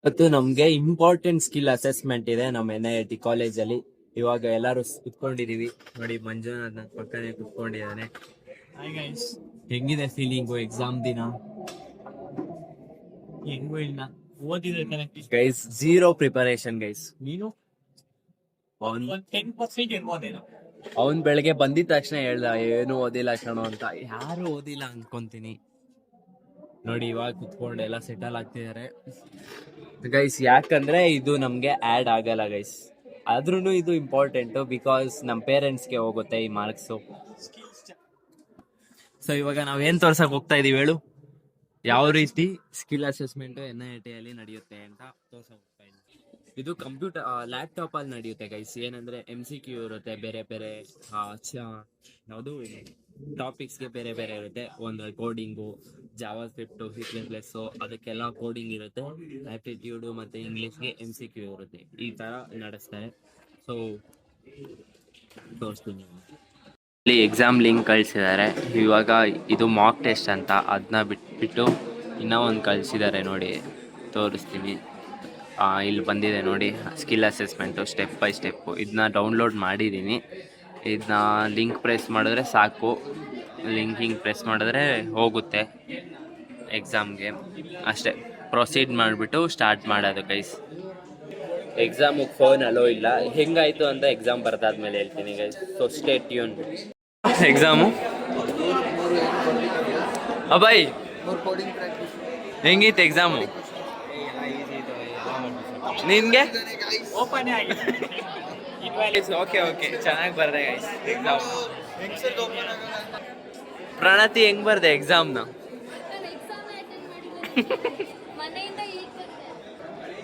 ಮತ್ತು ನಮ್ಗೆ important skill assessment ಇದೆ ನಮ್ಮ NIT ಕಾಲೇಜಲ್ಲಿ. ಇವಾಗ ಎಲ್ಲಾರು ಕುತ್ಕೊಂಡಿದೀವಿ ನೋಡಿ, ಮಂಜುನಾಥ್ ನನ್ನ ಪಕ್ಕನೆ ಕುತ್ಕೊಂಡಿದ್ದಾನೆ. ಹೆಂಗಿದೆ ಫೀಲಿಂಗು ಎಕ್ಸಾಮ್ ದಿನ? ಹೆಂಗೂ ಇಲ್ಲ, ಓದಿದ್ರೆ ಗೈಸ್ ಝೀರೋ ಪ್ರಿಪರೇಷನ್ ಗೈಸ್. ನೀನು 10% ಇರ್ಬೋದೇನೋ. ಅವನ್ ಬೆಳಗ್ಗೆ ಬಂದಿದ ತಕ್ಷಣ ಹೇಳ್ದ ಏನು ಓದಿಲ್ಲ ಕಣೋ ಅಂತ. ಯಾರು ಓದಿಲ್ಲ ಅನ್ಕೊಂತೀನಿ. ನೋಡಿ ಇವಾಗ ಕುತ್ಕೊಂಡು ಎಲ್ಲ ಸೆಟಲ್ ಆಗ್ತಿದ್ದಾರೆ ಗೈಸ್. ಯಾಕಂದ್ರೆ ಇದು ನಮ್ಗೆ ಆಡ್ ಆಗಲ್ಲ ಗೈಸ್, ಆದ್ರೂ ಇದು ಇಂಪಾರ್ಟೆಂಟ್ ಬಿಕಾಸ್ ನಮ್ಮ ಪೇರೆಂಟ್ಸ್ಗೆ ಹೋಗುತ್ತೆ ಈ ಮಾರ್ಕ್ಸು. ಸೊ ಇವಾಗ ನಾವೇನ್ ತೋರ್ಸಕ್ ಹೋಗ್ತಾ ಇದೀವಿ ಹೇಳು? ಯಾವ ರೀತಿ ಸ್ಕಿಲ್ ಅಸೆಸ್ಮೆಂಟ್ NIT ಅಲ್ಲಿ ನಡೆಯುತ್ತೆ ಅಂತ ತೋರ್ಸಕ್ ಹೋಗ್ತಾ ಇದೀವಿ. ಇದು ಕಂಪ್ಯೂಟರ್ ಲ್ಯಾಪ್ಟಾಪ್ ಅಲ್ಲಿ ನಡೆಯುತ್ತೆ ಗೈಸ್. ಏನಂದ್ರೆ MCQ ಇರುತ್ತೆ, ಬೇರೆ ಬೇರೆ ಯಾವುದು ಟಾಪಿಕ್ಸ್ಗೆ ಬೇರೆ ಬೇರೆ ಇರುತ್ತೆ. ಒಂದು ಕೋಡಿಂಗು, ಜಾವಾ ಸ್ಕ್ರಿಪ್ಟ್, C++, ಅದಕ್ಕೆಲ್ಲ ಕೋಡಿಂಗ್ ಇರುತ್ತೆ. ಆಪ್ಟಿಟ್ಯೂಡ್ ಮತ್ತೆ ಇಂಗ್ಲಿಷ್ಗೆ MCQ ಇರುತ್ತೆ. ಈ ತರ ನಡೆಸ್ತಾರೆ. ಸೊ ತೋರಿಸ್ತೀನಿ. ಇಲ್ಲಿ ಎಕ್ಸಾಮ್ ಲಿಂಕ್ ಕಳಿಸಿದ್ದಾರೆ. ಇವಾಗ ಇದು ಮಾಕ್ ಟೆಸ್ಟ್ ಅಂತ, ಅದನ್ನ ಬಿಟ್ಬಿಟ್ಟು ಇನ್ನೂ ಒಂದು ಕಳಿಸಿದ್ದಾರೆ ನೋಡಿ, ತೋರಿಸ್ತೀನಿ. ಇಲ್ಲಿ ಬಂದಿದೆ ನೋಡಿ, skill assessment step by step. ಇದನ್ನ ಡೌನ್ಲೋಡ್ ಮಾಡಿದ್ದೀನಿ. ಇದನ್ನ ಲಿಂಕ್ ಪ್ರೆಸ್ ಮಾಡಿದ್ರೆ ಸಾಕು. ಲಿಂಕಿಂಗ್ ಪ್ರೆಸ್ ಮಾಡಿದ್ರೆ ಹೋಗುತ್ತೆ ಎಕ್ಸಾಮ್ಗೆ. ಅಷ್ಟೇ, ಪ್ರೊಸೀಡ್ ಮಾಡಿಬಿಟ್ಟು ಸ್ಟಾರ್ಟ್ ಮಾಡೋದು ಗೈಸ್. ಎಕ್ಸಾಮಿಗೆ ಫೋನ್ ಅಲೋ ಇಲ್ಲ. ಹೆಂಗಾಯಿತು ಅಂತ ಎಕ್ಸಾಮ್ ಬರ್ದಾದ್ಮೇಲೆ ಹೇಳ್ತೀನಿ guys. So stay tune. Exam ಅಬ್ಬಾಯ್ ಹೆಂಗಿತ್ತು ಎಕ್ಸಾಮು ನಿನ್ಗೆ? ಓಪನ್ ಆಗಿದೆ. ಓಕೆ ಚೆನ್ನಾಗಿ ಬರ್ದೆ ಗೈಸ್ ಎಕ್ಸಾಮ್. ಪ್ರಣತಿ ಹೆಂಗ್ ಬರ್ದೆ ಎಕ್ಸಾಮ್ನ?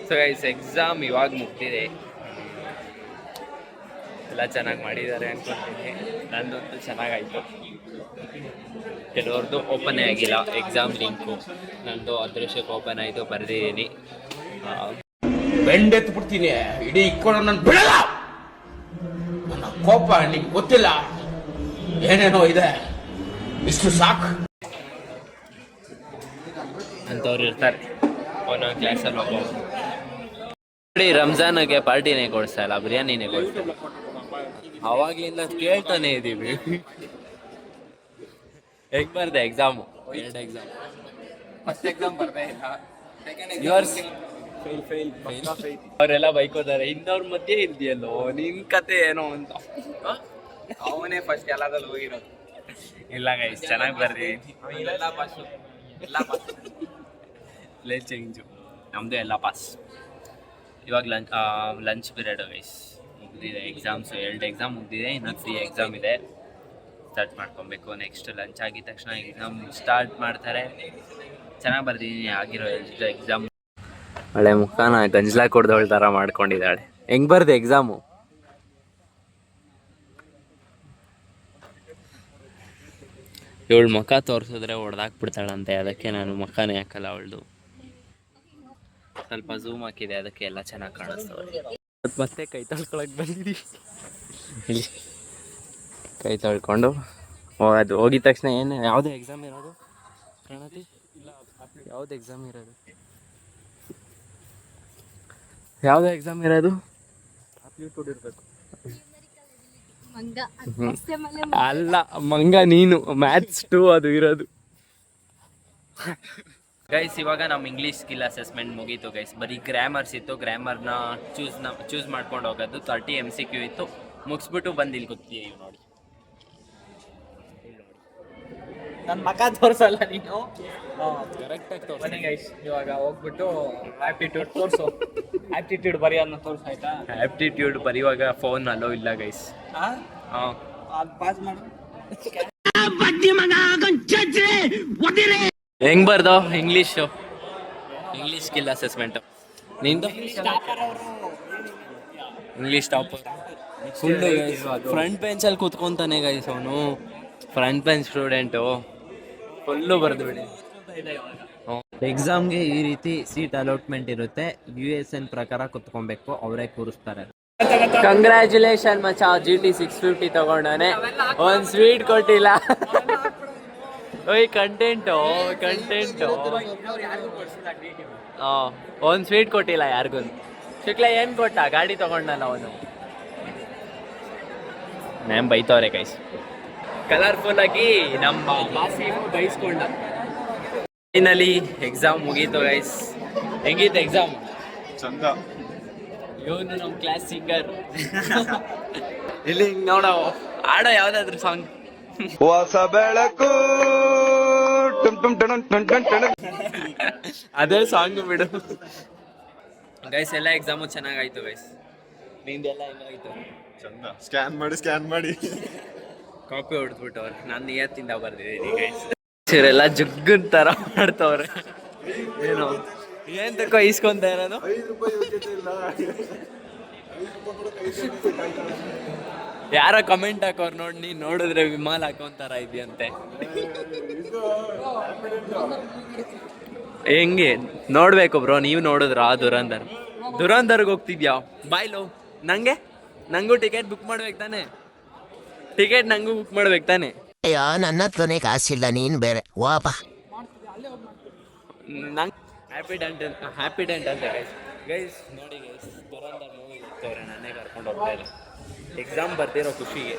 ಸೊ ಗೈಸ್ ಎಕ್ಸಾಮ್ ಇವಾಗ ಮುಗ್ದಿದೆ. ಎಲ್ಲ ಚೆನ್ನಾಗಿ ಮಾಡಿದ್ದಾರೆ ಅನ್ಕೊಂತೀನಿ. ನಂದಂತೂ ಚೆನ್ನಾಗಾಯ್ತು. ಕೆಲವ್ರದ್ದು ಓಪನೇ ಆಗಿಲ್ಲ ಎಕ್ಸಾಮ್ ಲಿಂಕು. ನಂದು ಅದೃಷ್ಟಕ್ಕೆ ಓಪನ್ ಆಯಿತು, ಬರ್ದಿದ್ದೀನಿ. ಬೆಂಡೆತ್ತು ಬಿಡ್ತೀನಿ, ಇಡೀ ಇಕ್ಕೊಂಡು ನಾನು ಬಿಡಲ್ಲ. ನನ್ನ ಕೋಪ ನಿಂಗೆ ಗೊತ್ತಿಲ್ಲ, ಏನೇನೋ ಇದೆ, ಇಷ್ಟು ಸಾಕು ಅಂತವ್ರು ಇರ್ತಾರೆ ಒಂದೊಂದು ಕ್ಲಾಸಲ್ಲಿ. ಒಬ್ಬ ನೋಡಿ, ರಂಜಾನ್ಗೆ ಪಾರ್ಟಿನೇ ಕೊಡಿಸ್ತಾ ಇಲ್ಲ, ಬಿರಿಯಾನಿನೇ ಕೊಡಿಸ್ತಾ ಇಲ್ಲ. ಅವಾಗ್ಲಿಂದ ಕೇಳ್ತಾನೆ ಇದ್ದೀವಿ. ಹೆಂಗ್ ಬರ್ದೆ ಎಕ್ಸಾಮು? 2 ಎಕ್ಸಾಮ್. ಫಸ್ಟ್ ಎಕ್ಸಾಮ್ ಬರ್ದೇ ಇಲ್ಲ, ಅವರೆಲ್ಲ ಬೈಕೋತಾರೆ, ಇಂದವ್ರ ಮಧ್ಯೆ ಇಲ್ದಿಯಲ್ಲೋ ನಿನ್ ಕತೆ ಏನೋ ಅಂತ. ಅವನೇ ಫಸ್ಟ್ ಎಲ್ಲಾದ್ರಲ್ಲಿ ಹೋಗಿರೋದು. ಇಲ್ಲ ಗೈಸ್, ಚೆನ್ನಾಗಿ ಬರ್ದೀನಿ. ಎಲ್ಲ ಪಾಸು, ಎಲ್ಲ ಪಾಸ್. ಲೇ ಚೇಂಜು, ನಮ್ಮದು ಎಲ್ಲ ಪಾಸ್. ಇವಾಗ ಲಂಚ್ ಪೀರಿಯಡ್ ಗೈಸ್. ಮುಗ್ದಿದೆ ಎಕ್ಸಾಮ್ಸು. 2 ಎಕ್ಸಾಮ್ ಮುಗ್ದಿದೆ, ಇನ್ನೊಂದು 3 ಎಕ್ಸಾಮ್ ಇದೆ. ಸ್ಟಾರ್ಟ್ ಮಾಡ್ಕೊಬೇಕು. ನೆಕ್ಸ್ಟ್ ಲಂಚ್ ಆಗಿದ ತಕ್ಷಣ ಎಕ್ಸಾಮ್ ಸ್ಟಾರ್ಟ್ ಮಾಡ್ತಾರೆ. ಚೆನ್ನಾಗಿ ಬರ್ದಿದ್ದೀನಿ ಆಗಿರೋ ಎಕ್ಸಾಮ್. ಹಳೆ ಮುಖನ ಗಂಜ್ಲಾ ಕೊಡ್ದವಳ ಥರ ಮಾಡ್ಕೊಂಡಿದ್ದಾಳೆ. ಹೆಂಗ್ ಬರ್ದೆ ಎಕ್ಸಾಮು? ಇವಳು ಮುಖ ತೋರಿಸಿದ್ರೆ ಹೊಡೆದಾಕ್ಬಿಡ್ತಾಳಂತೆ, ಅದಕ್ಕೆ ನಾನು ಮುಖನೇ ಹಾಕಲ್ಲ ಅವಳದು. ಸ್ವಲ್ಪ ಝೂಮ್ ಹಾಕಿದೆ, ಅದಕ್ಕೆ ಎಲ್ಲ ಚೆನ್ನಾಗಿ ಕಾಣಿಸ್ತವೆ. ಮತ್ತೆ ಕೈ ತೊಳ್ಕೊಳಕ್ಕೆ ಬಂದಿದ್ದೀವಿ. ಇಲ್ಲಿ ಕೈ ತೊಳ್ಕೊಂಡು ಅದು ಹೋಗಿದ ತಕ್ಷಣ ಏನು ಯಾವುದೇ ಎಕ್ಸಾಮ್ ಇರೋದು ಪ್ರಣತಿ? ಯಾವ್ದು ಎಕ್ಸಾಮ್ ಇರೋದು? ಯಾವ್ದು ಎಕ್ಸಾಮ್ ಇರೋದು? ಆಪ್ಟಿಟ್ಯೂಡ್ ಇರಬೇಕು. ಅಲ್ಲ ಮಂಗ, ನೀನು ಮ್ಯಾಥ್ಸ್ 2 ಅದು ಇರೋದು. ಗೈಸ್ ಇವಾಗ ನಮ್ಮ ಇಂಗ್ಲೀಷ್ ಸ್ಕಿಲ್ ಅಸೆಸ್ಮೆಂಟ್ ಮುಗೀತು ಗೈಸ್. ಬರೀ ಗ್ರಾಮರ್ಸ್ ಇತ್ತು. ಗ್ರಾಮರ್ನ ಚೂಸ್ ಮಾಡ್ಕೊಂಡು ಹೋಗೋದು. 30 MCQ ಇತ್ತು. ಮುಗಿಸ್ಬಿಟ್ಟು ಬಂದು ಇಲ್ಲಿ ಕೂತೀವಿ ನೋಡಿ. ನನ್ನ ಮಗ ತೋರಿಸಲ್ಲ ನೀನು, ಕರೆಕ್ಟಾಗಿ ಬನ್ನಿ ಗೈಸ್. ಇವಾಗ ಹೋಗ್ಬಿಟ್ಟು ಆಪ್ಟಿಟ್ಯೂಡ್ ತೋರಿಸು. ಆಪ್ಟಿಟ್ಯೂಡ್ ಬರೆಯೋದನ್ನ ತೋರಿಸಾಯ್ತಾ? ಆಪ್ಟಿಟ್ಯೂಡ್ ಬರೆಯುವಾಗ ಫೋನ್ ಅಲೋ ಇಲ್ಲ ಗೈಸ್. ಹಾಂ, ಅದು ಪಾಸ್ ಮಾಡು. ಹೆಂಗ್ ಬರ್ದೋ ಇಂಗ್ಲೀಷ್ ಸ್ಕಿಲ್ ಅಸೆಸ್ಮೆಂಟ್ ನಿಂದು? English topper full guys. Front ಬೆಂಚಲ್ಲಿ ಕೂತ್ಕೊಂತಾನೆ ಗೈಸ್ ಅವನು. ಫ್ರಂಟ್ ಬೆಂಚ್ ಸ್ಟೂಡೆಂಟು ಫುಲ್ಲು ಬರೆದು ಬಿಡಿ. ಎಕ್ಸಾಮ್ಗೆ ಈ ರೀತಿ ಸೀಟ್ ಅಲಾಟ್ಮೆಂಟ್ ಇರುತ್ತೆ. USN ಪ್ರಕಾರ ಕುತ್ಕೊಬೇಕು, ಅವರೇ ಕೂರಿಸ್ತಾರೆ. ಕಂಗ್ರ್ಯಾಚುಲೇಷನ್ ಮಚ್ಚ, GT 650 ತಗೊಂಡಾನೆ. ಒಂದು ಸ್ವೀಟ್ ಕೊಟ್ಟಿಲ್ಲ. ಓಯ್ ಕಂಟೆಂಟು ಯಾರಿಗೂ ಕೊಡ್ಸಿಲ್ಲ ಟ್ರೀಟ್. ಒಂದು ಸ್ವೀಟ್ ಕೊಟ್ಟಿಲ್ಲ ಯಾರಿಗೂ. ಶುಕ್ಲ ಏನು ಕೊಟ್ಟ? ಗಾಡಿ ತಗೊಂಡಲ್ಲ ಅವನು. Ma'am ಬೈತವ್ರೆ guys. ಕಲರ್ಫುಲ್ ಆಗಿ ನಮ್ಮ ಬಾಸಿಗೂ ಬೈಸ್ಕೊಂಡ. ಫೈನಲಿ ಎಕ್ಸಾಮ್ ಮುಗೀತು ಗೈಸ್. ಹೆಂಗಿತ್ತು ಎಕ್ಸಾಮ್? ಚಂದ. ಇವನು ನಮ್ಮ ಕ್ಲಾಸ್ ಸಿಂಗರ್. ಇಲ್ಲಿ ಹಿಂಗ್ ನೋಡೋ ಆಡೋ ಯಾವ್ದಾದ್ರು ಸಾಂಗ್. ಹೊಸ ಬೆಳಕು ಟುಮ್ ಟುಮ್ ಟಣಂ ಟಣಂ ಟಣಂ ಟಣಂ. ಅದೇ ಸಾಂಗ್ ಬಿಡು. ಗೈಸ್ ಎಲ್ಲ ಎಕ್ಸಾಮು ಚೆನ್ನಾಗಾಯ್ತು ಗೈಸ್. ನಿಂದೆಲ್ಲ ಹೆಂಗಾಯ್ತು? ಚಂದ. ಸ್ಕ್ಯಾನ್ ಮಾಡಿ ಕಾಪಿ ಹೊಡೆದ್ಬಿಟ್ಟವ್ರೆ. ನಾನು ನಿಯತ್ತಿಂದ ಬರ್ದಿದ್ದೀನಿ ಗೈಸ್. ಇವರೆಲ್ಲ ಜಗ್ಗನ್ ಥರ ಮಾಡ್ತವ್ರೆ. ಏನು ಏನ್ ತಕ್ಕೋ ಇಸ್ಕೊಂತ ಇರೋದು? ಯಾರೋ ಕಮೆಂಟ್ ಹಾಕೋರು ನೋಡಿ, ನೀನು ನೋಡಿದ್ರೆ ವಿಮಾಲ್ ಹಾಕೋಂತಾರ ಇದೆಯಂತೆ. ಹೆಂಗೆ ನೋಡ್ಬೇಕು ಬ್ರೋ? ನೀವು ನೋಡಿದ್ರ ದುರಂಧರ್ಗೆ ಹೋಗ್ತಿದ್ಯಾ? ಬಾಯ್ಲು ನಂಗೂ ಟಿಕೆಟ್ ಬುಕ್ ಮಾಡ್ಬೇಕು ತಾನೆ? ಟಿಕೆಟ್ ನಂಗೂ ಬುಕ್ ಮಾಡ್ಬೇಕು ತಾನೆ? ಅಯ್ಯೋ ನನ್ನ ಹತ್ರನೇ ಕಾಸಿಲ್ಲ, ನೀನ್ ಬೇರೆ ವಾಪ. ನಂಗೆ ಹ್ಯಾಪಿ ಡೆಂಟ್ ಅಂತ ಗೈಸ್ ನೋಡಿ ಗೈಸ್. ದುರಂಧರ್ ಮೂವಿ ಹೋಗ್ತವ್ರೆ, ನಾನೇ ಕರ್ಕೊಂಡು ಹೋಗ್ತಾ ಇಲ್ಲ. ಎಕ್ಸಾಮ್ ಬರ್ದಿರೋ ಖುಷಿಗೆ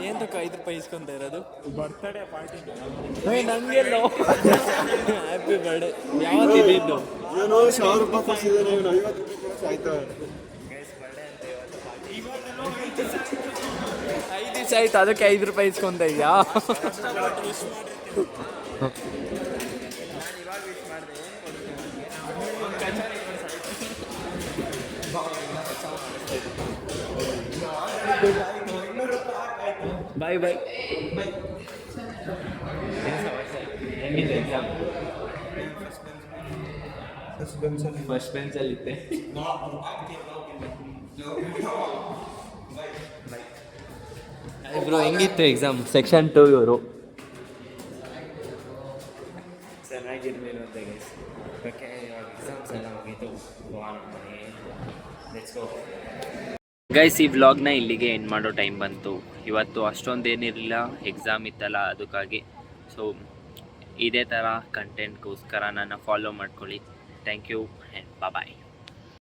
ಏನ್ ತಕ್ಕ 5 ರೂಪಾಯಿ ಇಸ್ಕೊಂತ ಇರೋದು? ಬರ್ತ್ಡೇ ಪಾರ್ಟಿ ನಂಗೆಲ್ಲೋ. ಹ್ಯಾಪಿ ಬರ್ಡೇ ಯಾವತ್ತಿದ್ದು? ಏನೋ 1000 ರೂಪಾಯಿ ಕೊಡ್ಸಿದ್ದಾರೆ, 50 ರೂಪಾಯಿ ಆಯ್ತಾ? 5 ದಿವಸ ಆಯ್ತು, ಅದಕ್ಕೆ 5 ರೂಪಾಯಿ ಇಸ್ಕೊಂತ ಇದೆಯಾ? ಬಾಯ್ ಬಾಯ್. ಹೆಂಗಿದೆ ಎಕ್ಸಾಮ್? ಫಸ್ಟ್ ಬೆಂಚಲ್ಲಿ ಇದ್ದೆ. ಬ್ರೋ ಹೆಂಗಿತ್ತು ಎಕ್ಸಾಮ್? ಸೆಕ್ಷನ್ 2 ಇವರು ಚೆನ್ನಾಗಿರ್ಲಿಲ್ಲ ಅಂತ ಗೈಸ್. ಓಕೆ, ಇವಾಗ ಎಕ್ಸಾಮ್ಸ್ ಎಲ್ಲ ಮುಗೀತು. ಗೈಸ್, ಈ ವ್ಲಾಗ್ನ ಇಲ್ಲಿಗೆ ಎಂಡ್ ಮಾಡೋ ಟೈಮ್ ಬಂತು. ಇವತ್ತು ಅಷ್ಟೊಂದೇನಿರಲಿಲ್ಲ, ಎಕ್ಸಾಮ್ ಇತ್ತಲ್ಲ ಅದಕ್ಕಾಗಿ. ಸೊ ಇದೇ ಥರ ಕಂಟೆಂಟ್ಗೋಸ್ಕರ ನನ್ನ ಫಾಲೋ ಮಾಡ್ಕೊಳ್ಳಿ. Thank you and bye.